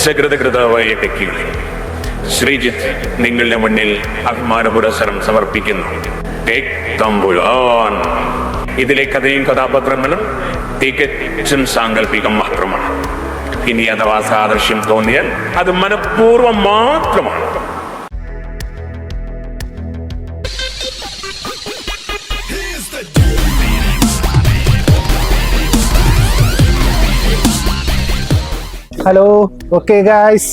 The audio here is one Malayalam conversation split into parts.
സകൃതകൃതമായ ടെക്കികളെ, ശ്രീജിത്ത് നിങ്ങളുടെ മുന്നിൽ അഭിമാന പുരസ്സരം സമർപ്പിക്കുന്നു. ടേക്ക് തമ്പുരാൻ. ഇതിലെ കഥയും കഥാപാത്രങ്ങളും തികച്ചും സാങ്കല്പികം മാത്രമാണ്. ഇനി അഥവാ സാദൃശ്യം തോന്നിയാൽ അത് മനഃപൂർവ്വം മാത്രമാണ്. ഹലോ, ഓക്കെ ഗായ്സ്,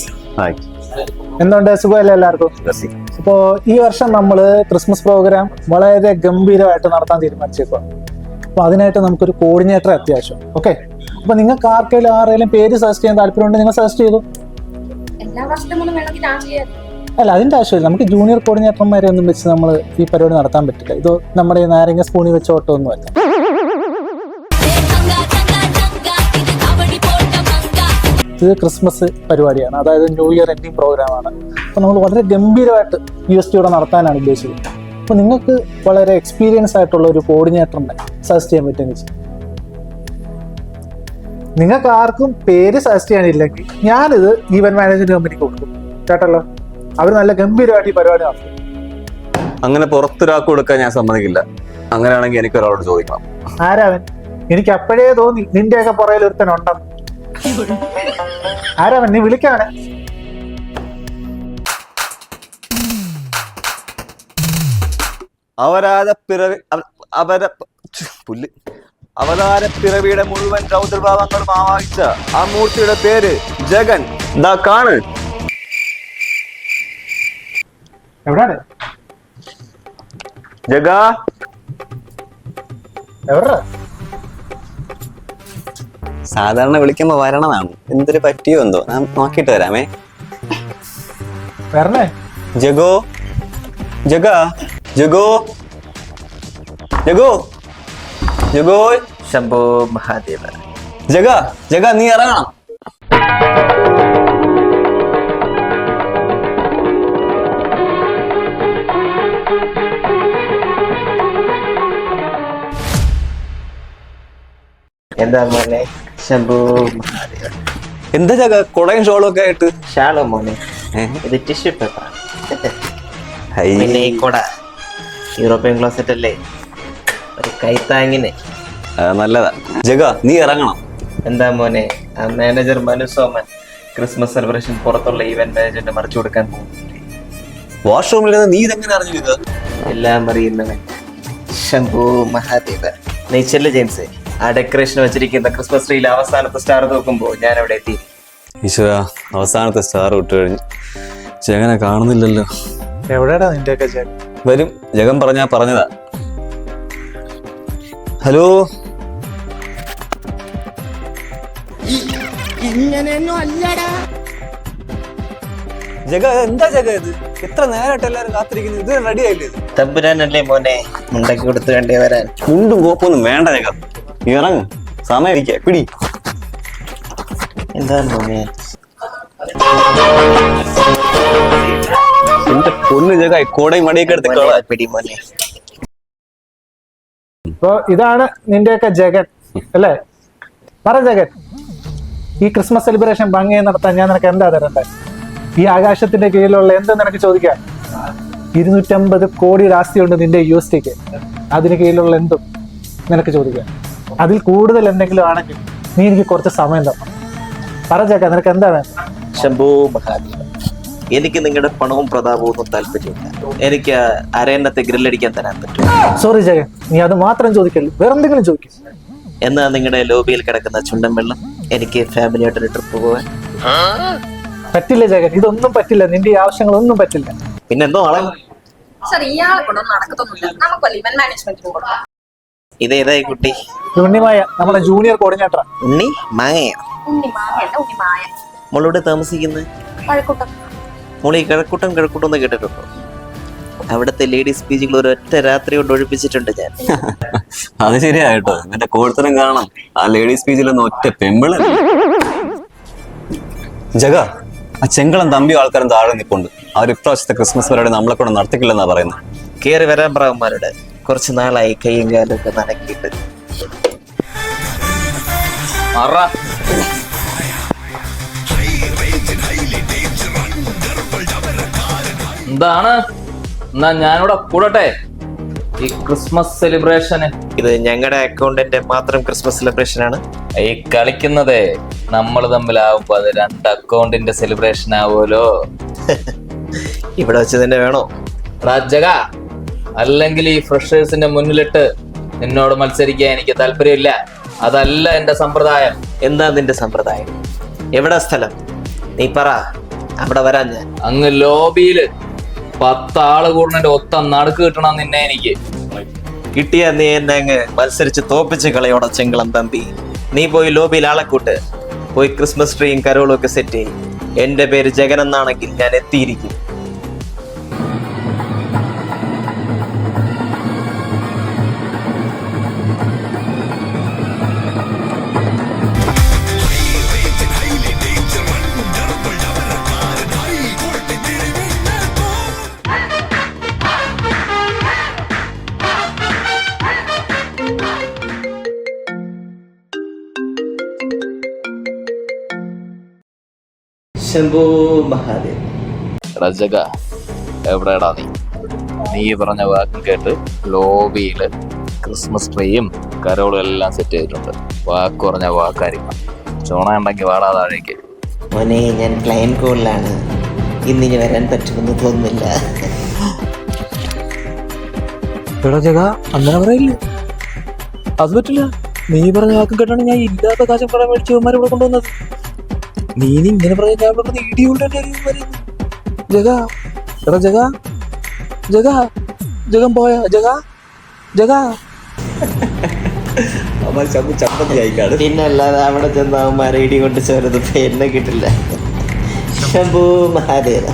എന്തുണ്ട്? സുഖമല്ലേ എല്ലാവർക്കും? അപ്പോ ഈ വർഷം നമ്മൾ ക്രിസ്മസ് പ്രോഗ്രാം വളരെ ഗംഭീരമായിട്ട് നടത്താൻ തീരുമാനിച്ചേക്കുക. അപ്പൊ അതിനായിട്ട് നമുക്കൊരു കോർഡിനേറ്റർ അത്യാവശ്യം. ഓക്കെ, അപ്പൊ നിങ്ങൾക്ക് ആരെങ്കിലും പേര് സജസ്റ്റ് ചെയ്യാൻ താല്പര്യമുണ്ട്, നിങ്ങൾ സജസ്റ്റ് ചെയ്തു. അല്ല, അതിന്റെ ആവശ്യമില്ല. നമുക്ക് ജൂനിയർ കോർഡിനേറ്റർമാരെ ഒന്നും വെച്ച് നമ്മൾ ഈ പരിപാടി നടത്താൻ പറ്റില്ല. ഇത് നമ്മുടെ നാരങ്ങ സ്പൂണിൽ വെച്ച ഓട്ടമൊന്നും അല്ല. ഇത് ക്രിസ്മസ് പരിപാടിയാണ്, അതായത് ന്യൂ ഇയർ എൻഡിങ് പ്രോഗ്രാമാണ്. അപ്പോൾ നമ്മൾ വളരെ ഗംഭീരമായിട്ട് UST നടത്താനാണ് ഉദ്ദേശിക്കുന്നത്. അപ്പോൾ നിങ്ങൾക്ക് വളരെ എക്സ്പീരിയൻസ് ആയിട്ടുള്ള ഒരു കോർഡിനേറ്ററിനെ സജസ്റ്റ് ചെയ്യാൻ പറ്റുമെന്ന് വെച്ചാൽ, നിങ്ങൾക്ക് ആർക്കും പേര് സജസ്റ്റ് ചെയ്യാനില്ലെങ്കിൽ ഞാനിത് ഈവന്റ് മാനേജ്മെന്റ് കമ്പനിക്ക് കൊടുക്കും. കേട്ടല്ലോ, അവർ നല്ല ഗംഭീരമായിട്ട് ഈ പരിപാടി നടത്തും. അങ്ങനെ പുറത്തൊരാൾക്ക് കൊടുക്കാൻ ഞാൻ സമ്മതിക്കില്ല. അങ്ങനെയാണെങ്കിൽ എനിക്ക് ഒരാളോട് ചോദിക്കണം. ആരാവൻ? എനിക്ക് അപ്പോഴേ തോന്നി നിന്റെയൊക്കെ പുറകിൽ ഒരുത്തനുണ്ടെന്ന്. ആരാവൻ? നീ വിളിക്കാണ്. അവതാരപ്പിറവിയുടെ മുഴുവൻ രൗദ്രഭാവങ്ങളും ആവാഹിച്ച ആ മൂർത്തിയുടെ പേര് ജഗൻ. ദാ കാണ്. എവിടാണ് ജഗ? എവിടെ? സാധാരണ വിളിക്കുമ്പോ വരണതാണ്. എന്തൊരു പറ്റിയോ എന്തോ, ഞാൻ നോക്കിട്ട് വരാമേ. വരണേ. ജഗോ, ജഗ, ജഗോ, ജഗോ, ജഗോ. ശംഭോ മഹാദേവ. ജഗ, ജഗ, നീ ഇറങ്ങണം. എന്താ മോനെ? ശംഭോ മഹാദേവ. എന്താ ജഗ കൊടയും ഷോളും ഒക്കെ ആയിട്ട്? ഷാളോ മോനെ? ഇത് ടിഷ്യൂ പേപ്പർ. പിന്നെ ഈ കൊട യൂറോപ്യൻ ക്ലോസറ്റ് അല്ലേ, ഒരു കൈത്താങ്ങിന് നല്ലതാ. ജഗ, നീ ഇറങ്ങണം. എന്താ മോനെ? ആ manager Manu Soman Christmas celebration പുറത്തുള്ള ഈവന്റ് മാനേജറിന് മറിച്ചു കൊടുക്കാൻ പോകും. വാഷ്റൂമിൽ നീ ഇതെങ്ങനെ അറിഞ്ഞു? ഇത് എല്ലാം അറിയുന്നവൻ ശംഭോ മഹാദേവ. നെയ്ച്ചല് ജെയിംസ്, ആ ഡെക്കറേഷൻ വെച്ചിരിക്കുന്ന ക്രിസ്മസ് ട്രീയിൽ അവസാനത്തെ സ്റ്റാർ നോക്കുമ്പോ ഞാൻ അവിടെ എത്തി. ഈശ്വര, അവസാനത്തെ സ്റ്റാർ വിട്ടു കഴിഞ്ഞു. ജഗനെ കാണുന്നില്ലല്ലോ. എവിടെയാടാ നിന്റെയൊക്കെ ജഗൻ? വരും. ജഗൻ പറഞ്ഞതാ. ഹലോ, ജഗ, എന്താ ജഗ ഇത്? എത്ര നേരമായിട്ട് എല്ലാരും കാത്തിരിക്കുന്നു. ഇത് റെഡി ആയില്ലേ? തമ്പുരാനല്ലേ മോനെ, മുണ്ടക്കി കൊടുത്ത് കണ്ടേ വരാൻ. മുണ്ടും കോപ്പൊന്നും വേണ്ട ജഗ, ഇറങ്ങ്. സമയം ഇരിക്ക, പിടി. എന്താണ് മോനെ? എന്റെ പൊന്ന് ജഗ, കോടയും മടിയൊക്കെ എടുത്ത് പിടി മോനെ. ഇപ്പൊ ഇതാണ് നിന്റെയൊക്കെ ജഗൻ അല്ലേ? പറ ജഗൻ, ഈ ക്രിസ്മസ് സെലിബ്രേഷൻ ഭംഗിയായി നടത്താൻ ഞാൻ നിനക്ക് എന്താ തരണ്ടേ? ഈ ആകാശത്തിന്റെ കീഴിലുള്ള എന്ത് നിനക്ക് ചോദിക്കാം? 250 കോടി ആസ്തിയുണ്ട് നിന്റെ USTക്ക്. അതിന് കീഴിലുള്ള എന്തും നിനക്ക് ചോദിക്കാം. അതിൽ കൂടുതൽ എന്തെങ്കിലും ആണെങ്കിൽ നീ എനിക്ക് കുറച്ച് സമയം തരണം. പറ ജഗൻ, നിനക്ക് എന്താ വേണ്ടത്? ശംഭോ മഹാദേവ, എനിക്ക് നിങ്ങളുടെ പണവും പ്രതാപവും ഒന്നും താല്പര്യമില്ല. എനിക്ക് അരയന്നത്തെ ഗ്രില്ലടിക്കാൻ തരാൻ പറ്റും. സോറി ജഗൻ, നീ അത് മാത്രം ചോദിക്കല്ലോ, വേറെന്തെങ്കിലും ചോദിക്കും. എന്നാ നിങ്ങളുടെ ലോബിയിൽ കിടക്കുന്ന ചുണ്ടൻ വെള്ളം എനിക്ക് ഫാമിലിയായിട്ടൊരു ട്രിപ്പ് പോവാൻ പറ്റില്ല ജഗൻ, ഇതൊന്നും പറ്റില്ല. നിന്റെ ഈ ആവശ്യങ്ങളൊന്നും പറ്റില്ല. പിന്നെന്തോ ആളെ ഇതേതായി കുട്ടി? ഉണ്ണിമായ, നമ്മുടെ ജൂനിയർ കോർഡിനേറ്റർ. ഉണ്ണി മാങ്ങയോ? മോളോട് താമസിക്കുന്നത് മോളി കിഴക്കൂട്ടം എന്ന് കേട്ടിട്ടുണ്ടോ? അവിടുത്തെ ലേഡീസ് പീജികൾ ഒരു ഒറ്റ രാത്രി കൊണ്ട് ഒഴിപ്പിച്ചിട്ടുണ്ട് ഞാൻ. അത് ശരിയായിട്ടോ, എന്റെ കോഴ്ത്തരം കാണണം. ആ ലേഡീസ് പീജിലൊന്നും ഒറ്റ പെമ്പിള. ജഗ, ആ ചെങ്കളം തമ്പിയും ആൾക്കാരും താഴെ നിൽപ്പുണ്ട്. അവർ ഇപ്രാവശ്യത്തെ ക്രിസ്മസ് പരിപാടി നമ്മളെ കൂടെ നടത്തിക്കില്ലെന്നാ പറയുന്നത്. കേറി വരാൻ പ്രാവന്മാരുടെ കുറച്ച് നാളായി കൈയും കാലും ഒക്കെ നനക്കിയിട്ട്. എന്താണ്? എന്നാ ഞാനിവിടെ കൂടട്ടെ ഈ ക്രിസ്മസ് സെലിബ്രേഷന്. ഇത് ഞങ്ങളുടെ അക്കൗണ്ടിന്റെ മാത്രം ക്രിസ്മസ് സെലിബ്രേഷൻ ആണ്. ഈ കളിക്കുന്നതേ നമ്മൾ തമ്മിലാവുമ്പോ അത് 2 അക്കൗണ്ടിന്റെ സെലിബ്രേഷൻ ആവുമല്ലോ. ഇവിടെ വെച്ച് തന്നെ വേണോ? ജഗ, അല്ലെങ്കിൽ ഈ ഫ്രഷേഴ്സിന്റെ മുന്നിലിട്ട് നിന്നോട് മത്സരിക്കാൻ എനിക്ക് താല്പര്യമില്ല. അതല്ല എന്റെ സമ്പ്രദായം. എന്താ നിന്റെ സമ്പ്രദായം? എവിടെ സ്ഥലം? നീ പറ, അവിടെ വരാൻ ഞാൻ. അങ്ങ് ലോബിയില് 10 ആള് കൂടുന്നതിന്റെ ഒത്ത നടുക്ക് കിട്ടണം നിന്നെ എനിക്ക്. കിട്ടിയ നീ എന്നെ അങ്ങ് മത്സരിച്ച് തോപ്പിച്ച് കളയോടെ ചെങ്കളം തമ്പി. നീ പോയി ലോബിയിൽ ആളെ കൂട്ട്. പോയി ക്രിസ്മസ് ട്രീയും കരോളും ഒക്കെ സെറ്റ് ചെയ്യും. എന്റെ പേര് ജഗൻ എന്നാണെങ്കിൽ ഞാൻ എത്തിയിരിക്കും. ശംഭോ മഹാദേവ്. എടാ ജഗ, എവിടെടാ നീ? നീ പറഞ്ഞ വാക്കും കേട്ട് ലോബിയില് ക്രിസ്മസ് ട്രീയും കരോളും എല്ലാം സെറ്റ് ചെയ്തിട്ടുണ്ട്. വാക്ക് പറഞ്ഞ വാക്കായിരിക്കണം. ചോണ ഉണ്ടെങ്കിൽ വാടാ താഴേക്ക്. മോനെ, ഞാൻ ക്ലൈൻ കോളിലാണ്. ഇന്നിനി വരാൻ പറ്റുമെന്ന് തോന്നുന്നില്ല. എടാ ജഗ, അങ്ങനെ പറയില്ലേ, അത് പറ്റില്ല. നീ പറഞ്ഞ വാക്കും കേട്ടാണ് ഞാൻ ഇല്ലാത്ത കാശം കട മേടിച്ച് ഇവിടെ കൊണ്ടുവന്നത്. നീ ഇങ്ങനെ പറഞ്ഞ ഞാൻ ഇവിടെ ഇടിയുണ്ടേ ജഗ. എടാ ജഗ, ജഗ, ജഗം പോയ ജഗ, ജഗ. പിന്നെ അല്ലാതെ അവിടെ ചെന്ന് അവന്മാരെ ഇടി കൊണ്ട് ചേർന്നത് എന്നെ കിട്ടില്ല. ശംഭോ മഹാദേവ.